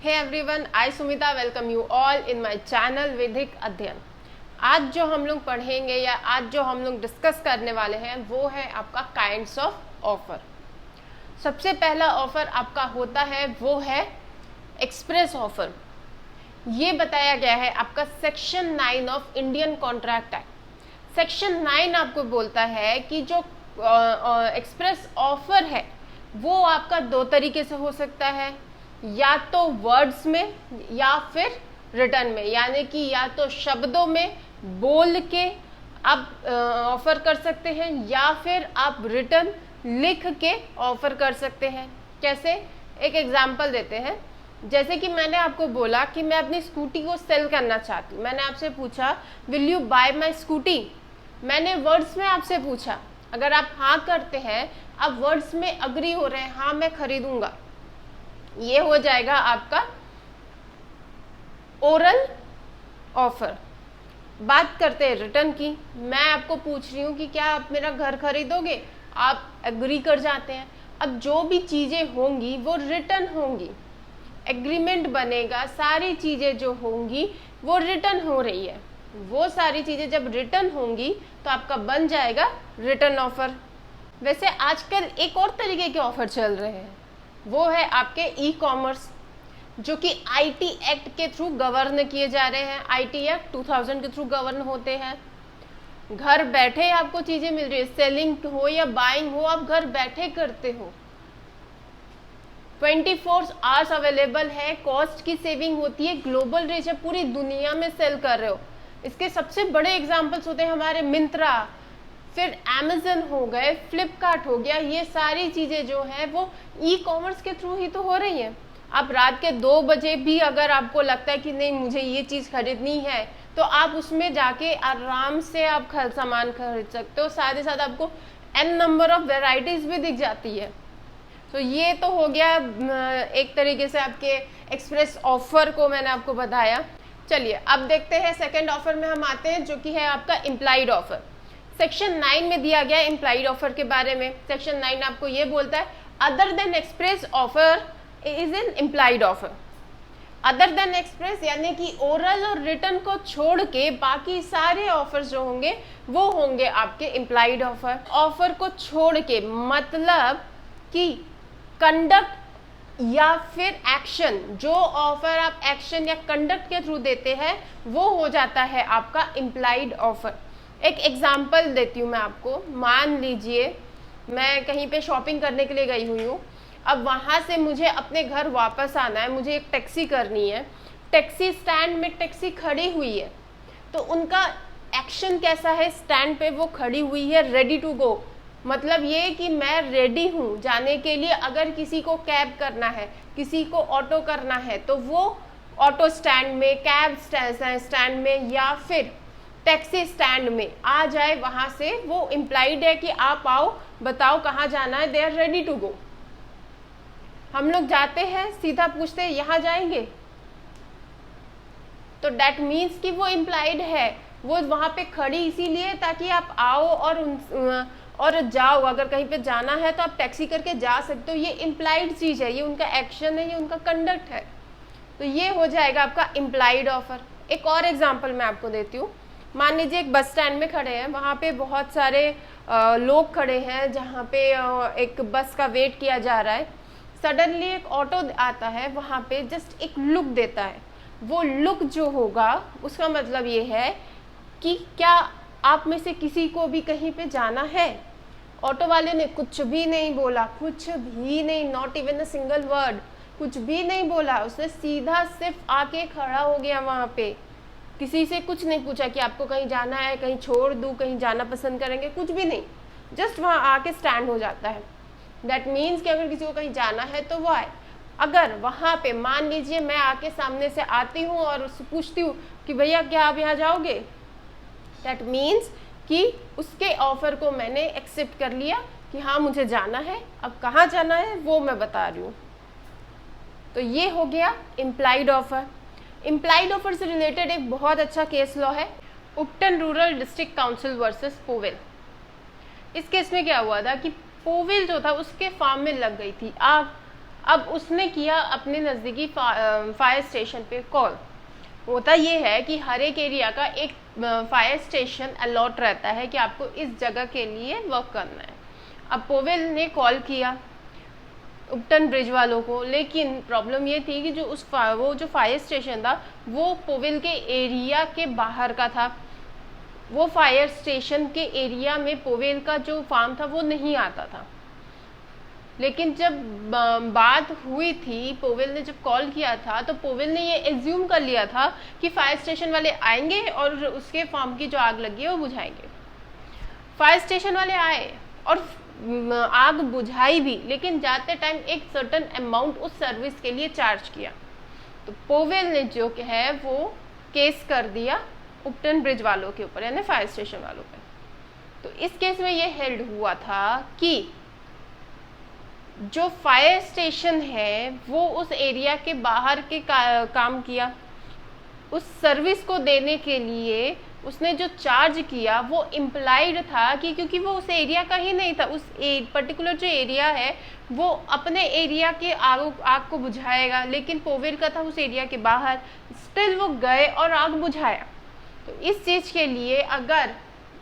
Hey everyone, I Sumita welcome you all in my channel Vaidik Adhyayan. आज जो हम लोग पढ़ेंगे या आज जो हम लोग डिस्कस करने वाले हैं वो है आपका काइंड्स ऑफ ऑफर। सबसे पहला ऑफर आपका होता है वो है एक्सप्रेस ऑफर। ये बताया गया है आपका section 9 of Indian contract act. Section 9 आपको बोलता है कि जो एक्सप्रेस ऑफर है वो आपका दो तरीके से हो सकता है, या तो वर्ड्स में या फिर रिटर्न में, यानी कि या तो शब्दों में बोल के आप ऑफर कर सकते हैं या फिर आप रिटर्न लिख के ऑफर कर सकते हैं। कैसे? एक एग्जांपल देते हैं। जैसे कि मैंने आपको बोला कि मैं अपनी स्कूटी को सेल करना चाहती हूँ। मैंने आपसे पूछा will you bye my scooty. मैंने वर्ड्स में आपसे पूछा, अगर आप हाँ करते हैं, आप वर्ड्स में अग्री हो रहे हैं, हाँ मैं खरीदूंगा, ये हो जाएगा आपका ओरल ऑफर। बात करते हैं रिटर्न की। मैं आपको पूछ रही हूँ कि क्या आप मेरा घर खरीदोगे, आप एग्री कर जाते हैं। अब जो भी चीजें होंगी वो रिटर्न होंगी, एग्रीमेंट बनेगा, सारी चीजें जो होंगी वो रिटर्न हो रही है। वो सारी चीजें जब रिटर्न होंगी तो आपका बन जाएगा रिटर्न ऑफर। वैसे आजकल एक और तरीके के ऑफर चल रहे हैं, वो है आपके ई कॉमर्स, जो कि आईटी एक्ट के थ्रू गवर्न किए जा रहे हैं। आईटी एक्ट 2000 के थ्रू गवर्न होते हैं। घर बैठे आपको चीजें मिल रही है, सेलिंग हो या बाइंग हो, आप घर बैठे करते हो। 24 आवर्स अवेलेबल है, कॉस्ट की सेविंग होती है, ग्लोबल रीच है, पूरी दुनिया में सेल कर रहे हो। इसके सबसे बड़े एग्जाम्पल्स होते हैं हमारे मिंत्रा, फिर अमेजन हो गए, फ्लिपकार्ट हो गया। ये सारी चीजें जो है वो ई कॉमर्स के थ्रू ही तो हो रही हैं। आप रात के 2 बजे भी अगर आपको लगता है कि नहीं मुझे ये चीज खरीदनी है, तो आप उसमें जाके आराम से आप सामान खरीद सकते हो। साथ ही साथ आपको n नंबर ऑफ वेराइटीज भी दिख जाती है। तो ये तो हो गया एक तरीके से आपके एक्सप्रेस ऑफर को मैंने आपको बताया। चलिए अब देखते हैं सेकेंड ऑफर में हम आते हैं, जो कि है आपका इम्प्लाइड ऑफर। सेक्शन 9 में दिया गया इम्प्लाइड ऑफर के बारे में। सेक्शन 9 आपको ये बोलता है other than express offer is an implied offer. Other than express यानी कि ओरल और रिटर्न को छोड़ के बाकी सारे ऑफर्स जो होंगे वो होंगे आपके इम्प्लाइड ऑफर। ऑफर को छोड़ के मतलब कि कंडक्ट या फिर एक्शन, जो ऑफर आप एक्शन या कंडक्ट के थ्रू देते हैं वो हो जाता है आपका इम्प्लाइड ऑफर। एक एग्जाम्पल देती हूँ मैं आपको। मान लीजिए मैं कहीं पे शॉपिंग करने के लिए गई हुई हूँ। अब वहाँ से मुझे अपने घर वापस आना है, मुझे एक टैक्सी करनी है। टैक्सी स्टैंड में टैक्सी खड़ी हुई है, तो उनका एक्शन कैसा है? स्टैंड पे वो खड़ी हुई है, रेडी टू गो। मतलब ये कि मैं रेडी हूँ जाने के लिए। अगर किसी को कैब करना है, किसी को ऑटो करना है, तो वो ऑटो स्टैंड में, कैब स्टैंड में या फिर टैक्सी स्टैंड में आ जाए। वहां से वो इम्प्लाइड है कि आप आओ, बताओ कहाँ जाना है, they are ready to go. हम लोग जाते हैं, सीधा पूछते हैं यहाँ जाएंगे, तो डेट मीन्स कि वो इम्प्लाइड है। वो वहां पे खड़ी इसीलिए ताकि आप आओ और जाओ। अगर कहीं पे जाना है तो आप टैक्सी करके जा सकते हो। ये इम्प्लाइड चीज है, ये उनका एक्शन है, ये उनका कंडक्ट है। तो ये हो जाएगा आपका इम्प्लाइड ऑफर। एक और एग्जाम्पल मैं आपको देती हूँ। मान लीजिए एक बस स्टैंड में खड़े हैं, वहाँ पे बहुत सारे लोग खड़े हैं, जहाँ पे एक बस का वेट किया जा रहा है। सडनली एक ऑटो आता है, वहाँ पे जस्ट एक लुक देता है। वो लुक जो होगा उसका मतलब ये है कि क्या आप में से किसी को भी कहीं पे जाना है? ऑटो वाले ने कुछ भी नहीं बोला, कुछ भी नहीं, not even a single word, कुछ भी नहीं बोला। उसने सीधा सिर्फ आके खड़ा हो गया वहाँ पे। किसी से कुछ नहीं पूछा कि आपको कहीं जाना है, कहीं छोड़ दूँ, कहीं जाना पसंद करेंगे, कुछ भी नहीं। जस्ट वहाँ आके स्टैंड हो जाता है। दैट मीन्स कि अगर किसी को कहीं जाना है तो वो आए। अगर वहाँ पे मान लीजिए मैं आके सामने से आती हूँ और उससे पूछती हूँ कि भैया क्या आप यहाँ जाओगे, दैट मीन्स कि उसके ऑफर को मैंने एक्सेप्ट कर लिया कि हाँ मुझे जाना है। अब कहाँ जाना है वो मैं बता रही हूँ। तो ये हो गया इम्प्लाइड ऑफर। इम्प्लाइड ऑफर से रिलेटेड एक बहुत अच्छा केस लॉ है, Upton rural district council versus Powell. इस केस में क्या हुआ था कि पोवेल जो था उसके फार्म में लग गई थी आग। अब उसने किया अपने नज़दीकी फायर स्टेशन पे कॉल। होता ये है कि हर एक एरिया का एक फायर स्टेशन अलॉट रहता है कि आपको इस जगह के लिए वर्क करना है। अब पोवेल ने कॉल किया उपटन ब्रिज वालों को, लेकिन प्रॉब्लम ये थी कि जो वो जो फायर स्टेशन था वो पोवेल के एरिया के बाहर का था। वो फायर स्टेशन के एरिया में पोवेल का जो फार्म था वो नहीं आता था। लेकिन जब बात हुई थी, पोवेल ने जब कॉल किया था तो पोवेल ने ये एज्यूम कर लिया था कि फायर स्टेशन वाले आएंगे और उसके फार्म की जो आग लगी है वो बुझाएंगे। फायर स्टेशन वाले आए और आग बुझाई भी, लेकिन जाते टाइम एक सर्टेन अमाउंट उस सर्विस के लिए चार्ज किया। तो पोवेल ने जो है वो केस कर दिया उपटन ब्रिज वालों के ऊपर, यानी फायर स्टेशन वालों पे। तो इस केस में ये हेल्ड हुआ था कि जो फायर स्टेशन है वो उस एरिया के बाहर के काम किया। उस सर्विस को देने के लिए उसने जो चार्ज किया वो इम्प्लाइड था कि क्योंकि वो उस एरिया का ही नहीं था, उस पर्टिकुलर जो एरिया है वो अपने एरिया के आग को बुझाएगा, लेकिन पोवेल का था उस एरिया के बाहर। स्टिल वो गए और आग बुझाया। तो इस चीज़ के लिए अगर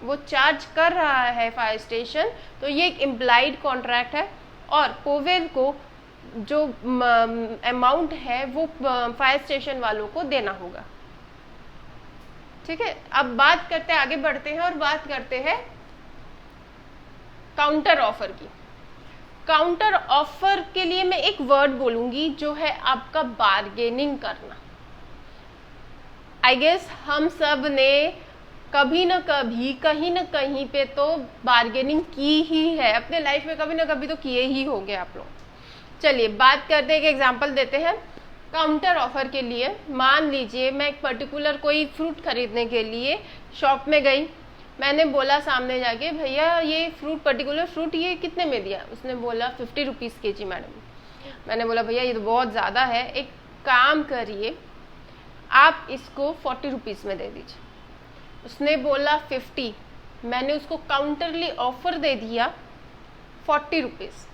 वो चार्ज कर रहा है फायर स्टेशन तो ये एक इम्प्लाइड कॉन्ट्रैक्ट है और पोवेल को जो अमाउंट है वो फायर स्टेशन वालों को देना होगा। ठीक है, अब बात करते हैं, आगे बढ़ते हैं और बात करते हैं काउंटर ऑफर की। काउंटर ऑफर के लिए मैं एक वर्ड बोलूंगी जो है आपका बार्गेनिंग करना। आई गेस हम सब ने कभी न कभी कहीं न कहीं पे तो बार्गेनिंग की ही है अपने लाइफ में, कभी न कभी तो किए ही होंगे आप लोग। चलिए बात करते हैं, एक एग्जांपल देते हैं काउंटर ऑफर के लिए। मान लीजिए मैं एक पर्टिकुलर कोई फ्रूट खरीदने के लिए शॉप में गई। मैंने बोला सामने जाके, भैया ये फ्रूट पर्टिकुलर फ्रूट ये कितने में दिया? उसने बोला 50 रुपीज़ kg मैडम। मैंने बोला भैया ये तो बहुत ज़्यादा है, एक काम करिए आप इसको 40 रुपीज़ में दे दीजिए। उसने बोला 50, मैंने उसको काउंटरली ऑफर दे दिया 40 रुपीज़।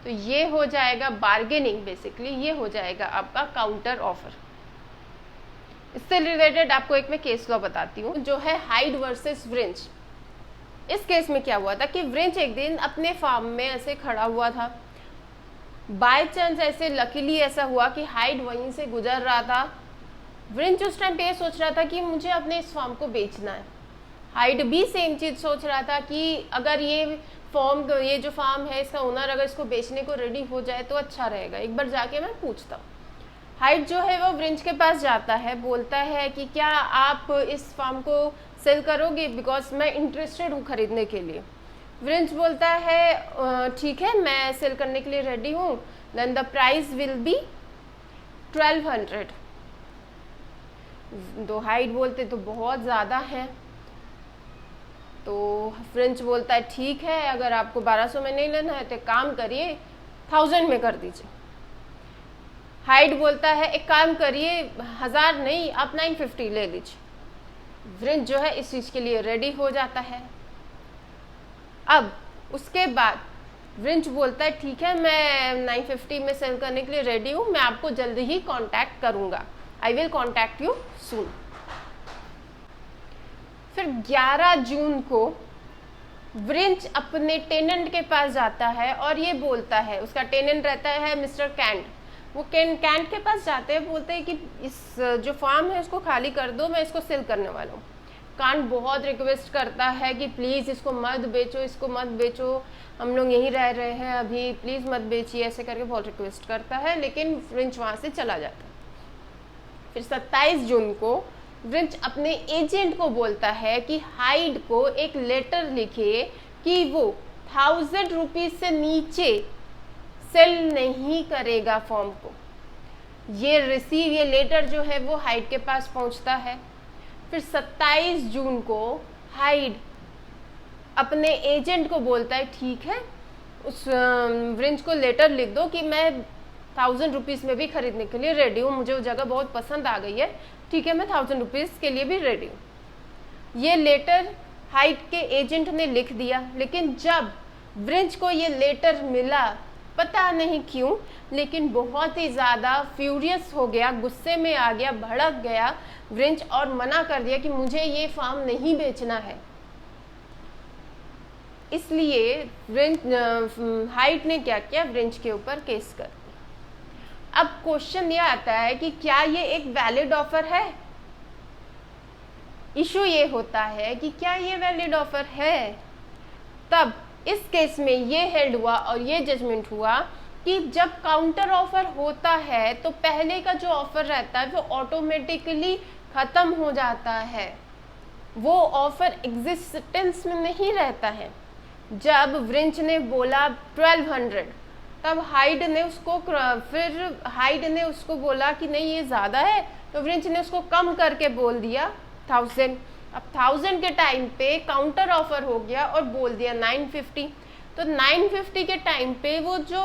तो ये हो जाएगा बार्गेनिंग, बेसिकली ये हो जाएगा आपका काउंटर ऑफर। इससे रिलेटेड आपको एक मैं केस लॉ बताती हूँ जो है हाइड वर्सेस व्रिंच। इस केस में क्या हुआ था कि व्रिंच एक दिन अपने फार्म में ऐसे खड़ा हुआ था। बाय चांस ऐसे लकीली ऐसा हुआ कि हाइड वहीं से गुजर रहा था। व्रिंच उस टाइम पे ये सोच रहा था कि मुझे अपने इस फार्म को बेचना है। हाइड भी सेम चीज़ सोच रहा था कि अगर ये जो फार्म है इसका ओनर अगर इसको बेचने को रेडी हो जाए तो अच्छा रहेगा, एक बार जाके मैं पूछता हूँ। हाइड जो है वो व्रिंच के पास जाता है, बोलता है कि क्या आप इस फार्म को सेल करोगे, बिकॉज मैं इंटरेस्टेड हूँ खरीदने के लिए। व्रिंच बोलता है ठीक है मैं सेल करने के लिए रेडी हूँ, then the price will be 1200। तो हाइड बोलते तो बहुत ज़्यादा है। तो व्रिंच बोलता है ठीक है अगर आपको 1200 में नहीं लेना है तो काम करिए 1000 में कर दीजिए। हाइड बोलता है एक काम करिए 1000 नहीं आप 950 ले लीजिए। व्रिंच जो है इस चीज़ के लिए रेडी हो जाता है। अब उसके बाद व्रिंच बोलता है ठीक है मैं 950 में सेल करने के लिए रेडी हूँ, मैं आपको जल्दी ही कांटेक्ट करूँगा, I will contact you soon. फिर 11 जून को व्रिंच अपने टेनेंट के पास जाता है और ये बोलता है, उसका टेनेंट रहता है मिस्टर कैंट। वो कैंट के पास जाते हैं, बोलते हैं कि इस जो फार्म है उसको खाली कर दो, मैं इसको सेल करने वाला हूँ। कैंट बहुत रिक्वेस्ट करता है कि प्लीज़ इसको मत बेचो, इसको मत बेचो, हम लोग यहीं रह रहे हैं अभी, प्लीज़ मत बेचिए, ऐसे करके बहुत रिक्वेस्ट करता है, लेकिन व्रिंच वहाँ से चला जाता है। फिर 27 जून को व्रिंच अपने एजेंट को बोलता है कि हाइड को एक लेटर लिखे कि वो 1000 रुपीज़ से नीचे सेल नहीं करेगा फॉर्म को। ये लेटर जो है वो हाइड के पास पहुंचता है। फिर 27 जून को हाइड अपने एजेंट को बोलता है ठीक है उस व्रिंच को लेटर लिख दो कि मैं 1000 रुपीज़ में भी खरीदने के लिए रेडी हूँ, मुझे वो जगह बहुत पसंद आ गई है, ठीक है मैं 1000 रुपीज़ के लिए भी रेडी हूँ। ये लेटर हाइड के एजेंट ने लिख दिया, लेकिन जब व्रिंच को ये लेटर मिला पता नहीं क्यों, लेकिन बहुत ही ज़्यादा फ्यूरियस हो गया, गुस्से में आ गया, भड़क गया व्रिंच और मना कर दिया कि मुझे ये फार्म नहीं बेचना है। इसलिए हाइड ने क्या किया, व्रिंच के ऊपर केस कर दिया। अब क्वेश्चन ये आता है कि क्या ये एक वैलिड ऑफर है? इशू ये होता है कि क्या ये वैलिड ऑफर है। तब इस केस में ये हेल्ड हुआ और ये जजमेंट हुआ कि जब काउंटर ऑफर होता है तो पहले का जो ऑफर रहता है वो ऑटोमेटिकली खत्म हो जाता है, वो ऑफर एग्जिस्टेंस में नहीं रहता है। जब व्रिंच ने बोला 1200, तब हाइड ने उसको बोला कि नहीं ये ज़्यादा है, तो व्रिंच ने उसको कम करके बोल दिया 1000। अब 1000 के टाइम पे काउंटर ऑफर हो गया और बोल दिया 950। तो 950 के टाइम पे वो जो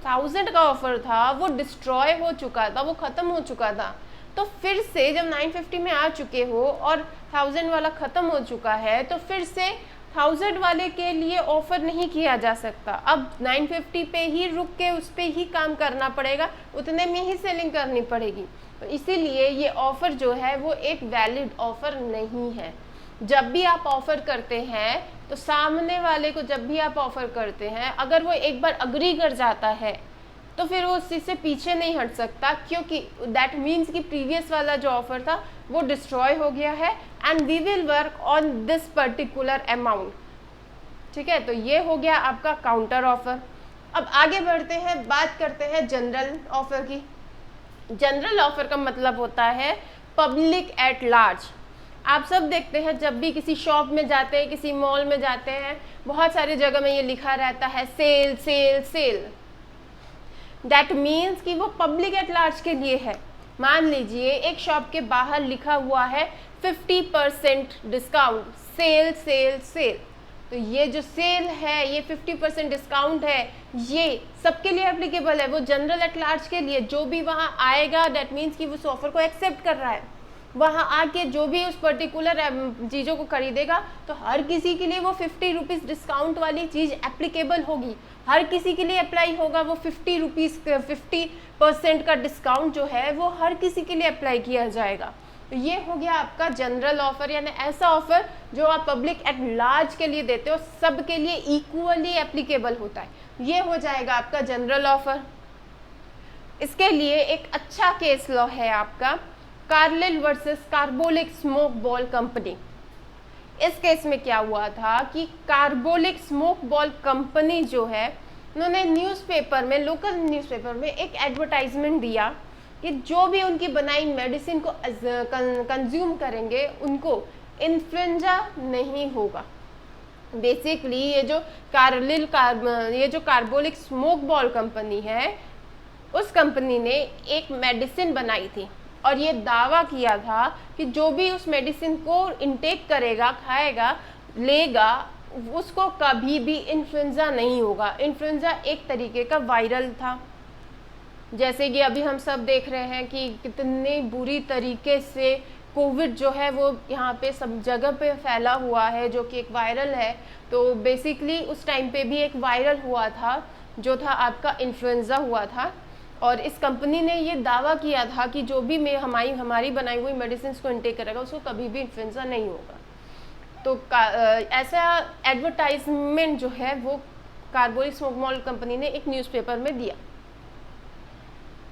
1000 का ऑफर था वो डिस्ट्रॉय हो चुका था, वो ख़त्म हो चुका था। तो फिर से जब 950 में आ चुके हो और 1000 वाला ख़त्म हो चुका है, तो फिर से 1000 वाले के लिए ऑफर नहीं किया जा सकता। अब 950 पे ही रुक के उस पर ही काम करना पड़ेगा, उतने में ही सेलिंग करनी पड़ेगी। तो इसीलिए ये ऑफ़र जो है वो एक वैलिड ऑफ़र नहीं है। जब भी आप ऑफ़र करते हैं तो सामने वाले को, जब भी आप ऑफ़र करते हैं, अगर वो एक बार अग्री कर जाता है तो फिर वो उस चीज़ से पीछे नहीं हट सकता, क्योंकि दैट मीन्स कि प्रीवियस वाला जो ऑफ़र था वो डिस्ट्रॉय हो गया है and we will work on this particular amount. ठीक है, तो ये हो गया आपका काउंटर ऑफ़र। अब आगे बढ़ते हैं, बात करते हैं जनरल ऑफ़र की। जनरल ऑफर का मतलब होता है पब्लिक एट लार्ज। आप सब देखते हैं जब भी किसी शॉप में जाते हैं, किसी मॉल में जाते हैं, बहुत सारी जगह में ये लिखा रहता है sale sale sale. That means कि वो पब्लिक एट लार्ज के लिए है। मान लीजिए एक शॉप के बाहर लिखा हुआ है 50% डिस्काउंट, सेल सेल सेल। तो ये जो सेल है, ये 50% डिस्काउंट है, ये सबके लिए एप्लीकेबल है। वो जनरल एट लार्ज के लिए, जो भी वहाँ आएगा दैट मीन्स कि उस ऑफर को एक्सेप्ट कर रहा है, वहाँ आके जो भी उस पर्टिकुलर चीज़ों को खरीदेगा, तो हर किसी के लिए वो 50 रुपीज़ डिस्काउंट वाली चीज़ एप्लीकेबल होगी, हर किसी के लिए अप्लाई होगा। वो 50 रुपीज़ 50% का डिस्काउंट जो है वो हर किसी के लिए अप्लाई किया जाएगा। तो ये हो गया आपका जनरल ऑफर, यानी ऐसा ऑफर जो आप पब्लिक एट लार्ज के लिए देते हो, सबके लिए इक्वली एप्लीकेबल होता है, ये हो जाएगा आपका जनरल ऑफर। इसके लिए एक अच्छा केस लॉ है आपका Carlill versus carbolic smoke ball company. इस केस में क्या हुआ था कि कार्बोलिक स्मोक बॉल कंपनी जो है, उन्होंने न्यूज़पेपर में, लोकल न्यूज़पेपर में एक एडवर्टाइजमेंट दिया कि जो भी उनकी बनाई मेडिसिन को कंज्यूम करेंगे उनको इन्फ्लुएंजा नहीं होगा। बेसिकली ये जो कार्बोलिक स्मोक बॉल कंपनी है, उस कंपनी ने एक मेडिसिन बनाई थी और ये दावा किया था कि जो भी उस मेडिसिन को इंटेक करेगा, खाएगा, लेगा, उसको कभी भी इन्फ्लुएंजा नहीं होगा। इन्फ्लुएंजा एक तरीके का वायरल था, जैसे कि अभी हम सब देख रहे हैं कि कितने बुरी तरीके से कोविड जो है वो यहाँ पे सब जगह पे फैला हुआ है, जो कि एक वायरल है। तो बेसिकली उस टाइम पे भी एक वायरल हुआ था जो था आपका इन्फ्लुएंजा हुआ था, और इस कंपनी ने ये दावा किया था कि जो भी हमारी बनाई हुई मेडिसिन को इंटेक करेगा उसको कभी भी इन्फ्लुएंजा नहीं होगा। तो ऐसा एडवर्टाइजमेंट जो है वो कार्बोलिक स्मोक बॉल कंपनी ने एक न्यूज़पेपर में दिया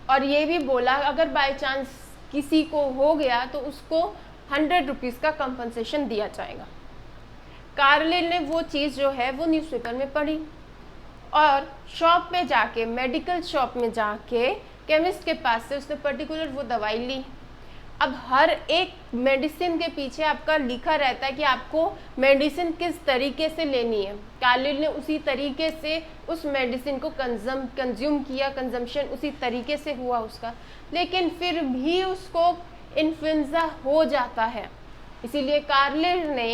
और ये भी बोला अगर बाय चांस किसी को हो गया तो उसको 100 रुपीज़ का कंपनसेशन दिया जाएगा। कार्लिल ने वो चीज़ जो है वो न्यूज़पेपर में पढ़ी और शॉप में जाके, मेडिकल शॉप में जाके केमिस्ट के पास से उसने पर्टिकुलर वो दवाई ली। अब हर एक मेडिसिन के पीछे आपका लिखा रहता है कि आपको मेडिसिन किस तरीके से लेनी है। कार्लिल ने उसी तरीके से उस मेडिसिन को कंज्यूम किया, कंजम्पशन उसी तरीके से हुआ उसका, लेकिन फिर भी उसको इन्फ्लुएंजा हो जाता है। इसीलिए कार्लिल ने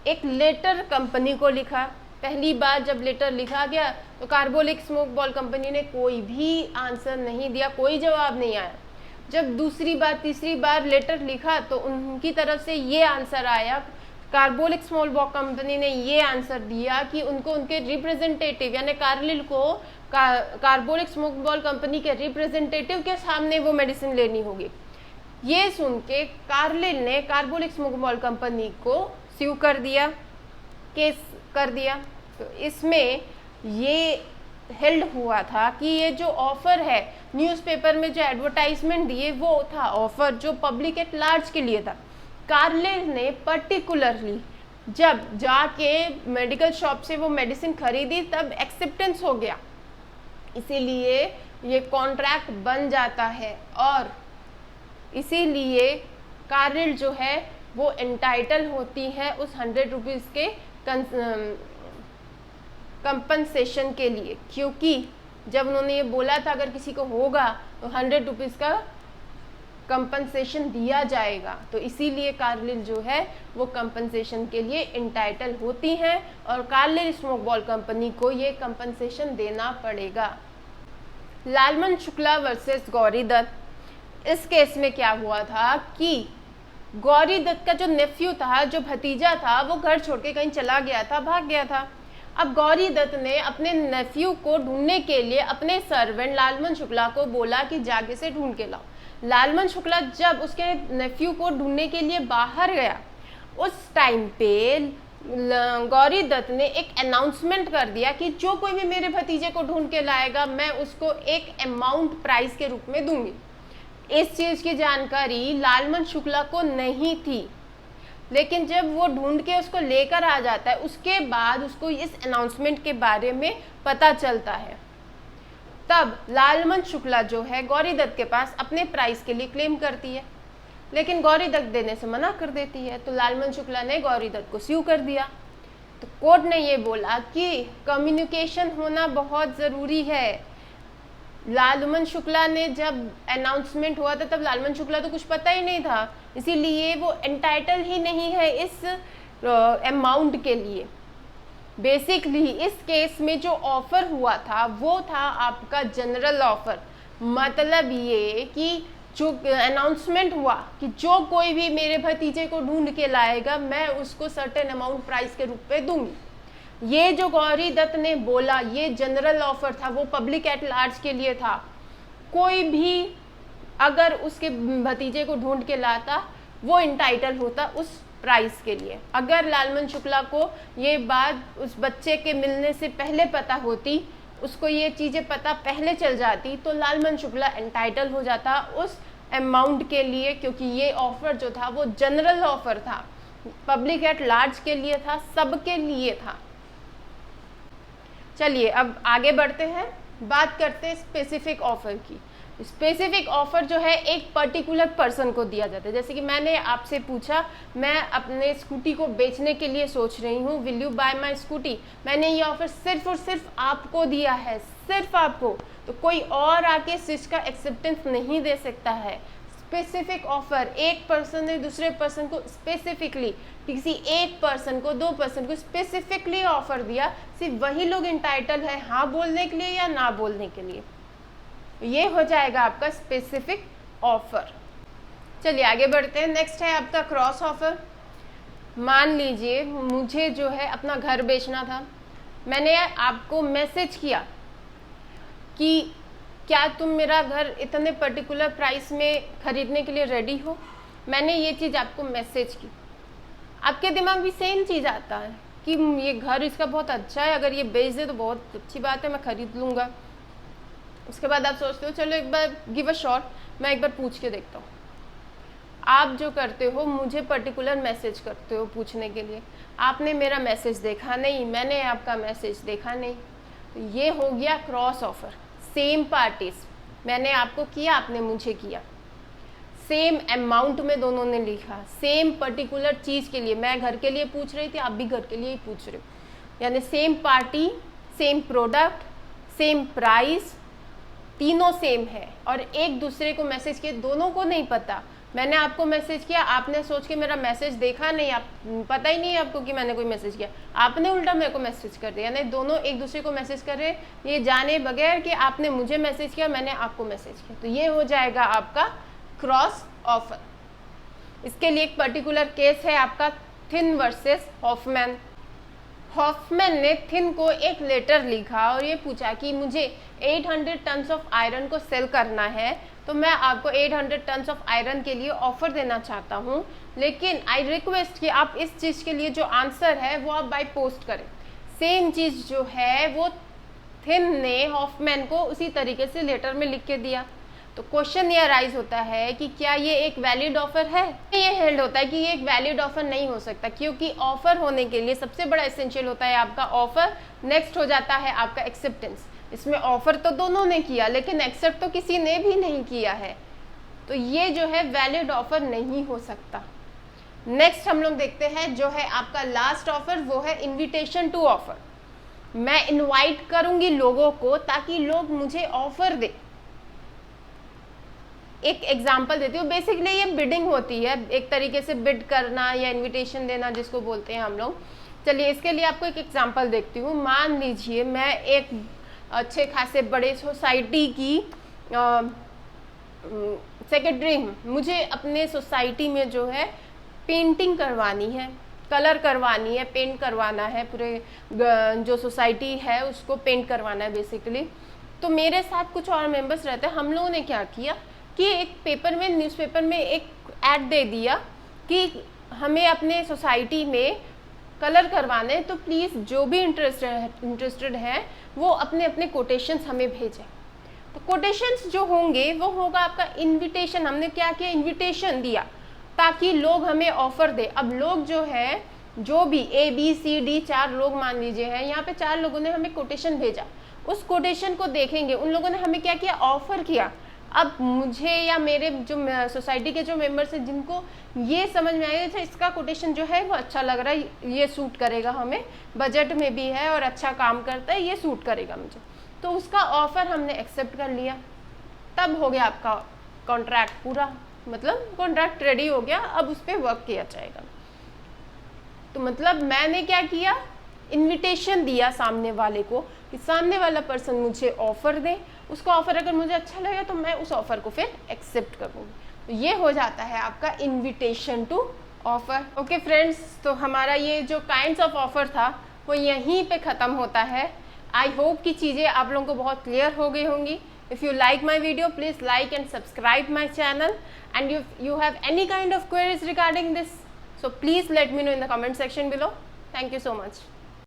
एक लेटर कंपनी को लिखा। पहली बार जब लेटर लिखा गया तो कार्बोलिक स्मोक बॉल कंपनी ने कोई भी आंसर नहीं दिया, कोई जवाब नहीं आया। जब दूसरी बार, तीसरी बार लेटर लिखा तो उनकी तरफ से ये आंसर आया, कार्बोलिक स्मॉल बॉल कंपनी ने ये आंसर दिया कि उनको उनके रिप्रेजेंटेटिव यानी कार्लिल को कार्बोलिक स्मोक बॉल कंपनी के रिप्रेजेंटेटिव के सामने वो मेडिसिन लेनी होगी। ये सुन के कार्लिल ने कार्बोलिक स्मोक बॉल कंपनी को स्यू कर दिया, केस कर दिया। तो इसमें ये हेल्ड हुआ था कि ये जो ऑफर है न्यूज़पेपर में जो एडवर्टाइजमेंट दिए वो था ऑफर जो पब्लिक एट लार्ज के लिए था। कार्लिल ने पर्टिकुलरली जब जाके मेडिकल शॉप से वो मेडिसिन खरीदी तब एक्सेप्टेंस हो गया, इसीलिए ये कॉन्ट्रैक्ट बन जाता है और इसीलिए कार्लिल जो है वो एंटाइटल होती है उस 100 रुपीज़ के कंपनसेशन के लिए, क्योंकि जब उन्होंने ये बोला था अगर किसी को होगा तो 100 रुपीज़ का कंपनसेशन दिया जाएगा, तो इसीलिए कार्लिल जो है वो कंपनसेशन के लिए इंटाइटल होती हैं और कार्लिल स्मोक बॉल कंपनी को ये कंपनसेशन देना पड़ेगा। लालमन शुक्ला वर्सेस गौरी दत्त, इस केस में क्या हुआ था कि गौरी दत्त का जो नेफ्यू था, जो भतीजा था, वो घर छोड़ के कहीं चला गया था, भाग गया था। अब गौरी दत्त ने अपने नेफ्यू को ढूंढने के लिए अपने सर्वेंट लालमन शुक्ला को बोला कि जाके से ढूंढ के लाओ। लालमन शुक्ला जब उसके नेफ्यू को ढूंढने के लिए बाहर गया, उस टाइम पे गौरी दत्त ने एक अनाउंसमेंट कर दिया कि जो कोई भी मेरे भतीजे को ढूंढ के लाएगा मैं उसको एक अमाउंट प्राइस के रूप में दूंगी। इस चीज़ की जानकारी लालमन शुक्ला को नहीं थी, लेकिन जब वो ढूंढ के उसको लेकर आ जाता है उसके बाद उसको इस अनाउंसमेंट के बारे में पता चलता है। तब लालमन शुक्ला जो है गौरी दत्त के पास अपने प्राइस के लिए क्लेम करती है, लेकिन गौरी दत्त देने से मना कर देती है। तो लालमन शुक्ला ने गौरी दत्त को स्यू कर दिया। तो कोर्ट ने ये बोला कि कम्युनिकेशन होना बहुत ज़रूरी है। लालमन शुक्ला ने जब अनाउंसमेंट हुआ था तब लालमन शुक्ला तो कुछ पता ही नहीं था, इसीलिए वो एंटाइटल ही नहीं है इस अमाउंट के लिए। बेसिकली इस केस में जो ऑफर हुआ था वो था आपका जनरल ऑफर, मतलब ये कि जो अनाउंसमेंट हुआ कि जो कोई भी मेरे भतीजे को ढूंढ के लाएगा मैं उसको सर्टेन अमाउंट प्राइस के रूप में दूंगी। ये जो गौरी दत्त ने बोला ये जनरल ऑफर था, वो पब्लिक एट लार्ज के लिए था। कोई भी अगर उसके भतीजे को ढूंढ के लाता वो इंटाइटल होता उस प्राइस के लिए। अगर लालमन शुक्ला को ये बात उस बच्चे के मिलने से पहले पता होती, उसको ये चीज़ें पता पहले चल जाती, तो लालमन शुक्ला एंटाइटल हो जाता उस अमाउंट के लिए, क्योंकि ये ऑफर जो था वो जनरल ऑफर था, पब्लिक एट लार्ज के लिए था, सबके लिए था। चलिए अब आगे बढ़ते हैं, बात करते हैं स्पेसिफिक ऑफर की। स्पेसिफिक ऑफर जो है एक पर्टिकुलर पर्सन को दिया जाता है। जैसे कि मैंने आपसे पूछा मैं अपने स्कूटी को बेचने के लिए सोच रही हूँ, will you bye my scooty. मैंने ये ऑफर सिर्फ और सिर्फ आपको दिया है, सिर्फ आपको, तो कोई और आके इस चीज़ का एक्सेप्टेंस नहीं दे सकता है। स्पेसिफिक ऑफर, एक पर्सन ने दूसरे पर्सन को स्पेसिफिकली, किसी एक पर्सन को, दो पर्सन को स्पेसिफिकली ऑफर दिया, सिर्फ वही लोग इंटाइटल है हाँ बोलने के लिए या ना बोलने के लिए। ये हो जाएगा आपका स्पेसिफिक ऑफर। चलिए आगे बढ़ते हैं। नेक्स्ट है आपका क्रॉस ऑफर। मान लीजिए मुझे जो है अपना घर बेचना था, मैंने आपको मैसेज किया कि क्या तुम मेरा घर इतने पर्टिकुलर प्राइस में खरीदने के लिए रेडी हो। मैंने ये चीज़ आपको मैसेज की, आपके दिमाग में सेम चीज़ आता है कि ये घर इसका बहुत अच्छा है, अगर ये बेच दे तो बहुत अच्छी बात है, मैं खरीद लूँगा। उसके बाद आप सोचते हो चलो एक बार गिव अ शॉट, मैं एक बार पूछ के देखता हूँ। आप जो करते हो मुझे पर्टिकुलर मैसेज करते हो पूछने के लिए, आपने मेरा मैसेज देखा नहीं, मैंने आपका मैसेज देखा नहीं, तो ये हो गया क्रॉस ऑफर। सेम पार्टीज, मैंने आपको किया, आपने मुझे किया, सेम अमाउंट में दोनों ने लिखा, सेम पर्टिकुलर चीज़ के लिए, मैं घर के लिए पूछ रही थी, आप भी घर के लिए ही पूछ रहे हो, यानी same party, same product, same price, तीनों सेम है और एक दूसरे को मैसेज किए, दोनों को नहीं पता। मैंने आपको मैसेज किया, आपने सोच के मेरा मैसेज देखा नहीं, आप पता ही नहीं आपको कि मैंने कोई मैसेज किया, आपने उल्टा मेरे को मैसेज कर दिया। नहीं, दोनों एक दूसरे को मैसेज कर रहे ये जाने बगैर कि आपने मुझे मैसेज किया, मैंने आपको मैसेज किया, तो ये हो जाएगा आपका क्रॉस ऑफर। इसके लिए एक पर्टिकुलर केस है आपका थिन वर्सेस हॉफमैन। हॉफमैन ने थिन को एक लेटर लिखा और ये पूछा कि मुझे 800 टन्स ऑफ आयरन को सेल करना है, तो मैं आपको 800 टन्स ऑफ आयरन के लिए ऑफर देना चाहता हूँ, लेकिन आई रिक्वेस्ट कि आप इस चीज़ के लिए जो आंसर है वो आप बाय पोस्ट करें। सेम चीज़ जो है वो थिन ने हॉफमैन को उसी तरीके से लेटर में लिख के दिया। तो क्वेश्चन ये अराइज होता है कि क्या ये एक वैलिड ऑफर है? ये हेल्ड होता है कि ये एक वैलिड ऑफर नहीं हो सकता, क्योंकि ऑफर होने के लिए सबसे बड़ा एसेंशियल होता है आपका ऑफर, नेक्स्ट हो जाता है आपका एक्सेप्टेंस। इसमें ऑफर तो दोनों ने किया लेकिन एक्सेप्ट तो किसी ने भी नहीं किया है, तो ये जो है वैलिड ऑफर नहीं हो सकता। नेक्स्ट हम लोग देखते हैं जो है आपका लास्ट ऑफर, वो है इन्विटेशन टू ऑफर। मैं इनवाइट करूंगी लोगों को ताकि लोग मुझे ऑफर दे। एक एग्जाम्पल देती हूँ, बेसिकली ये बिडिंग होती है, एक तरीके से बिड करना या इनविटेशन देना जिसको बोलते हैं हम लोग। चलिए इसके लिए आपको एक एग्जाम्पल देखती हूँ। मान लीजिए मैं एक अच्छे खासे बड़े सोसाइटी की सेक्रेटरी हूँ, मुझे अपने सोसाइटी में जो है पेंटिंग करवानी है, कलर करवानी है, पेंट करवाना है, पूरे जो सोसाइटी है उसको पेंट करवाना है बेसिकली। तो मेरे साथ कुछ और मेंबर्स रहते हैं। हम लोगों ने क्या किया कि एक पेपर में, न्यूज़पेपर में एक ऐड दे दिया कि हमें अपने सोसाइटी में कलर करवाने, तो प्लीज़ जो भी इंटरेस्टेड है वो अपने अपने कोटेशंस हमें भेजें। तो कोटेशंस जो होंगे वो होगा आपका इनविटेशन। हमने क्या किया, इनविटेशन दिया ताकि लोग हमें ऑफर दे। अब लोग जो है, जो भी ABCD 4 लोग मान लीजिए हैं, यहाँ पे 4 लोगों ने हमें कोटेशन भेजा, उस कोटेशन को देखेंगे, उन लोगों ने हमें क्या किया, ऑफर किया। अब मुझे या मेरे जो सोसाइटी के जो मेंबर्स हैं जिनको ये समझ में आएगा अच्छा इसका कोटेशन जो है वो अच्छा लग रहा है, ये सूट करेगा, हमें बजट में भी है और अच्छा काम करता है, ये सूट करेगा मुझे, तो उसका ऑफर हमने एक्सेप्ट कर लिया। तब हो गया आपका कॉन्ट्रैक्ट पूरा, मतलब कॉन्ट्रैक्ट रेडी हो गया, अब उस पर वर्क किया जाएगा। तो मतलब मैंने क्या किया, इनविटेशन दिया सामने वाले को कि सामने वाला पर्सन मुझे ऑफर दे, उसका ऑफर अगर मुझे अच्छा लगे तो मैं उस ऑफर को फिर एक्सेप्ट करूँगी। तो ये हो जाता है आपका invitation to offer. Okay friends, तो हमारा ये जो काइंड्स ऑफ ऑफर था वो यहीं पे ख़त्म होता है। आई होप कि चीज़ें आप लोगों को बहुत क्लियर हो गई होंगी। If you like my video, please like and subscribe my channel, and if you have any kind of queries regarding this, so please let me know in the comment section below. Thank you so much.